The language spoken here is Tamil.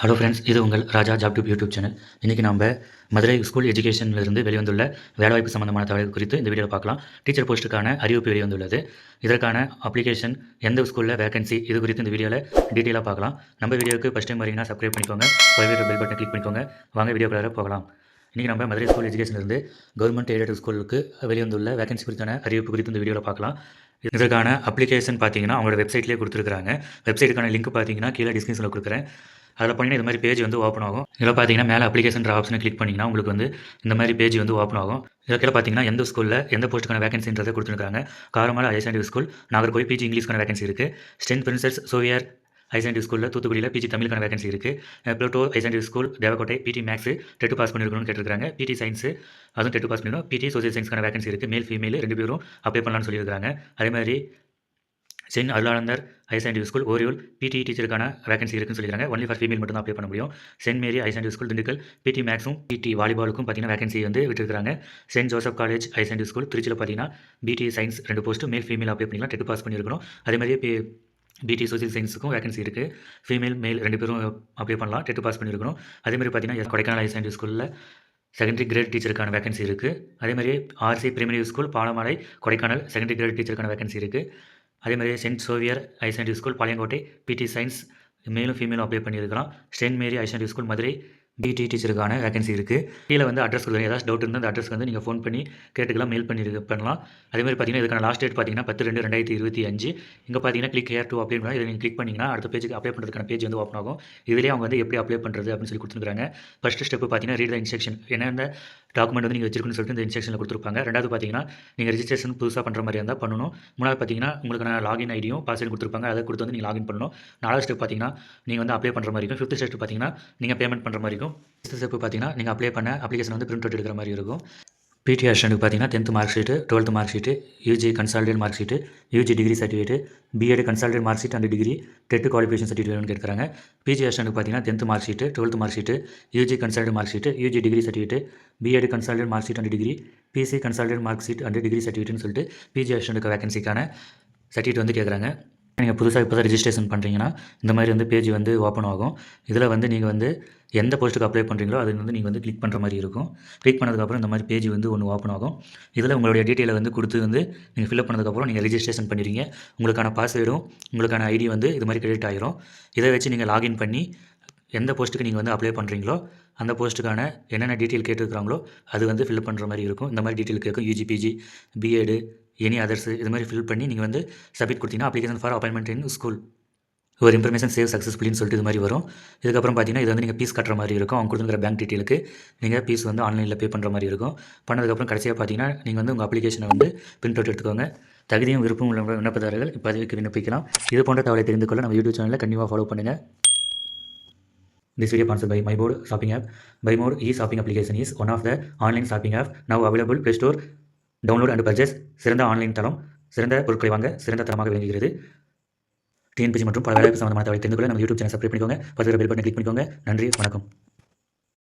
ஹலோ ஃப்ரெண்ட்ஸ், இது உங்கள் ராஜா ஜாப் டியூப் யூடியூப் சேனல். இன்றைக்கி நம்ம மதுரை ஸ்கூல் எஜுகேஷனிலிருந்து வெளிவந்துள்ள வேலைவாய்ப்பு சம்பந்தமான தகவல் குறித்து இந்த வீடியோவில் பார்க்கலாம். டீச்சர் போஸ்ட்டுக்கான அறிவிப்பு வெளிவந்துள்ளது. இதற்கான அப்ளிகேஷன், எந்த ஸ்கூலில் வேகன்சி, இது குறித்து இந்த வீடியோவில் டீட்டெயிலாக பார்க்கலாம். நம்ம வீடியோவுக்கு ஃபஸ்ட் டைம் வரீங்கன்னா சப்ஸ்கிரைப் பண்ணிக்கோங்க, பல்வேறு பெல் பட்டன் கிளிக் பண்ணிக்கோங்க. வாங்க வீடியோக்குள்ளார போகலாம். இன்றைக்கி நம்ம மதுரை ஸ்கூல் எஜுகேஷனிலிருந்து கவர்மெண்ட் எய்டட் ஸ்கூலுக்கு வெளிவந்துள்ள வேகன்சி குறித்தான அறிவிப்பு குறித்து இந்த வீடியோவில் பார்க்கலாம். இதற்கான அப்ளிகேஷன் பார்த்தீங்கன்னா அவங்களோட வெப்சைட்லேயே கொடுத்துருக்காங்க. வெப்சைட்டுக்கான லிங்க் பார்த்தீங்கன்னா கீழே டிஸ்கிரிப்ஷனில் கொடுக்குறேன். அதில் பண்ணிங்கன்னா இந்த மாதிரி பேஜ் வந்து ஓப்பன் ஆகும். இதில் பார்த்தீங்கன்னா மேலே அப்ளிகேஷன் ஆப்ஷனை கிளிக் பண்ணிங்கன்னா உங்களுக்கு வந்து இந்த மாதிரி பேஜ் வந்து ஓப்பன் ஆகும். இதில் பார்த்தீங்கன்னா எந்த ஸ்கூலில் எந்த போஸ்ட்டுக்கான வேகன்சின்றதை கொடுத்துருக்காங்க. Karamalai higher school, Nagercoil PG இங்கிலீஷ்க்கான வேகன்சி இருக்குது. ஸ்டென் பிரின்சஸ் சோவியர் ஹையர் ஸ்கூலில் தூத்துக்குடியில் பிஜி தமிழுக்கான வேகன்சி இருக்குது. Pluto higher school Devakottai BT maths TET pass பண்ணியிருக்கணும்னு கேட்டிருக்காங்க. பிடி சயின்ஸு அதுவும் டெட்டு பாஸ் பண்ணிடணும். பிடி சோசியல் சயின்ஸ்க்கான வேகன்சி இருக்குது. மேல் ஃபீமேல் 2 பேரும் அப்ளை பண்ணலாம்னு சொல்லியிருக்காங்க. அதே மாதிரி சென்ட் அருளானந்தர் ஹையர் ஸ்கூல் ஓரியூல் பிடி டீச்சருக்கான வேகன்சி இருக்குன்னு சொல்லியிருக்காங்க. ஒன்லி ஃபார் ஃபீமேல் மட்டும் தான் அப்ளை பண்ண முடியும். Saint Mary higher school Dindigul BT மேக்ஸும் பிடி வாலிபாலுக்கும் பார்த்தீங்கன்னா வேகன்சி வந்து விட்டுருக்காங்க. Saint Joseph college higher school திருச்சியில் பார்த்தீங்கன்னா BT science 2 post male female apply பண்ணிக்கலாம். டெட்டு பாஸ் பண்ணியிருக்கணும். அதே மாதிரி பிடி சோசியல் சயின்ஸுக்கும் வேகன்சி இருக்குது. ஃபீமேல் மேல் 2 பேரும் அப்ளை பண்ணலாம். டெட்டு பாஸ் பண்ணியிருக்கணும். அதேமாதிரி பார்த்தீங்கன்னா கொடைக்கானல் ஹையர் ஸ்கூலில் செகண்டரி கிரேட் டீச்சருக்கான வேகன்சி இருக்குது. அதேமாதிரி RC primary school Palamalai Kodaikanal secondary grade டீச்சருக்கான வேகன்சி இருக்குது. அதேமாதிரி saint Xavier higher school Palayamkottai BT science மேலும் ஃபீமேலும் அப்ளை பண்ணியிருக்கலாம். Saint Mary higher school Madurai BT டீச்சருக்கான வேகன்சி இருக்குது. கீழே வந்து அட்ரஸ் கொடுங்க. ஏதாச்சும் டவுட் இருந்தால் அந்த அட்ரஸ் வந்து நீங்கள் ஃபோன் பண்ணி கேட்டுக்கலாம், மெயில் பண்ணலாம். அதேமாதிரி பார்த்தீங்கன்னா இதுக்கான லாஸ்ட் டேட் பார்த்தீங்கன்னா 10/2/2025. இங்கே பார்த்தீங்கன்னா கிளிக் ஹேர் டு அப்ளை பண்ணால் இதை நீங்கள் கிளிக் பண்ணிங்கன்னா அடுத்த பேஜுக்கு அப்ளை பண்ணுறதுக்கான பேஜ் வந்து ஓப்பன் ஆகும். இதிலே அவங்க வந்து எப்படி அப்ளை பண்ணுறது அப்படின்னு சொல்லி கொடுத்துருக்காங்க. ஃபஸ்ட்டு ஸ்டெப் பார்த்தீங்கன்னா ரீட் த இன்ஸ்ட்ரக்ஷன், என்னென்ன டாக்குமெண்ட் வந்து நீங்கள் வச்சிருக்குன்னு சொல்லிட்டு இந்த இன்ஸ்ட்ரக்ஷனில் கொடுத்துருப்பாங்க. ரெண்டாவது பார்த்தீங்கன்னா நீங்கள் ரெஜிஸ்ட்ரேஷன் புதுசாக பண்ணுற மாதிரி இருந்தால் பண்ணணும். மூணாவது பார்த்தீங்கன்னா உங்களுக்கான லாகின் ஐடியும் பாஸ்வேர்டு கொடுத்துருப்பாங்க, அதை கொடுத்து வந்து நீங்கள் லாகின் பண்ணணும். நாலாவது ஸ்டெப் பார்த்தீங்கன்னா நீங்கள் வந்து அப்ளை பண்ணுற மாதிரி இருக்கும். ஃபிஃப்த் ஸ்டெப் பார்த்தீங்கன்னா நீங்கள் பேமெண்ட் பண்ணுற மாதிரி இருக்கும். சிக்ஸ்த் ஸ்டெப் பார்த்தீங்கன்னா நீங்கள் அப்ளை பண்ண அப்ளிகேஷன் வந்து பிரிண்ட் அவுட் எடுக்கிற மாதிரி இருக்கும். பிடி அசிஸ்டன்ட்டுக்கு பார்த்தீங்கன்னா 10th mark sheet, 12th mark sheet, UG consolidated mark sheet, UG degree certificate, BEd consolidated mark sheet and degree, TET qualification certificate வேணும்னு கேட்குறாங்க. பிஜி அசிஸ்டன்ட்டுக்கு பார்த்தீங்கன்னா 10th mark sheet, 12th mark sheet, UG consolidated mark sheet, UG degree certificate, BEd consolidated mark sheet and degree, PC consolidated mark sheet and degree சர்டிஃபிகேட்னு சொல்லிட்டு பிஜி அசிஸ்டன்ட்டுக்கு வேகன்சிக்கான சர்டிஃபிகேட் வந்து கேட்குறாங்க. நீங்கள் புதுசாக இப்போ தான் ரெஜிஸ்ட்ரேஷன் பண்ணுறீங்கன்னா இந்த மாதிரி வந்து பேஜ் வந்து ஓப்பன் ஆகும். இதில் வந்து நீங்கள் வந்து எந்த போஸ்ட்டுக்கு அப்ளை பண்ணுறீங்களோ அது வந்து நீங்கள் வந்து கிளிக் பண்ணுற மாதிரி இருக்கும். கிளிக் பண்ணதுக்கப்புறம் இந்த மாதிரி பேஜ் வந்து ஒன்று ஓப்பன் ஆகும். இதில் உங்களுடைய டீட்டெயிலை வந்து கொடுத்து வந்து நீங்கள் ஃபில்அப் பண்ணதுக்கப்புறம் நீங்கள் ரெஜிஸ்ட்ரேஷன் பண்ணிடுவீங்க. உங்களுக்கான பாஸ்வேர்டும் உங்களுக்கான ஐடி வந்து இது மாதிரி கிரெடிட் ஆகிரும். இதை வச்சு நீங்கள் லாகின் பண்ணி எந்த போஸ்ட்டுக்கு நீங்கள் வந்து அப்ளை பண்ணுறீங்களோ அந்த போஸ்ட்டுக்கான என்னென்ன டீட்டெயில் கேட்டுருக்காங்களோ அது வந்து ஃபில்அப் பண்ணுற மாதிரி இருக்கும். இந்த மாதிரி டீட்டெயில் கேட்கும். UG PG BEd any others இது மாதிரி ஃபில் பண்ணி நீங்கள் வந்து சப்மிட் கொடுத்தீங்கன்னா application for appointment in school ஒரு இன்ஃபர்மேஷன் சேவ் சக்ஸஸ்ஃபுல்லின்னு சொல்லிட்டு இது மாதிரி வரும். இதுக்கப்புறம் பார்த்தீங்கன்னா இது வந்து நீங்கள் ஃபீஸ் கட்டுற மாதிரி இருக்கும். அவங்க கொடுத்துருக்கிற பேங்க் டீட்டெயிலுக்கு நீங்கள் ஃபீஸ் வந்து ஆன்லைனில் பே பண்ணுற மாதிரி இருக்கும். பண்ணதுக்கப்புறம் கடைசியாக பார்த்தீங்கன்னா நீங்கள் வந்து உங்கள் அப்ளிகேஷனை வந்து பிரிண்ட் அவுட் எடுத்துக்கோங்க. தகுதியும் விருப்பம் உள்ள விண்ணப்பதாரர்கள் இப்போதைக்கு விண்ணப்பிக்கலாம். இது போன்ற தகவலை தெரிந்து கொள்ள நம்ம யூடியூப் சேனலில் கண்டிப்பாக ஃபாலோ பண்ணுங்கள். This video sponsored by MyBoard shopping app. MyBoard e-shopping application is one of the online shopping app now available Play Store. Download and purchase. சிறந்த ஆன்லைன் தளம், சிறந்த பொருட்களை வாங்க சிறந்த தரமாக விளங்குகிறது. டிஎன்பிசி மற்றும் பல வேலைவாய்ப்பு சம்பந்தமான தகவலை தெரிந்து கொள்ள நம்ம யூடியூப் சேனல் சப்ஸ்கிரைப் பண்ணிக்கோங்க. பல்வேறு பெல் பட்டனை கிளிக் பண்ணிக்கோங்க. நன்றி, வணக்கம்.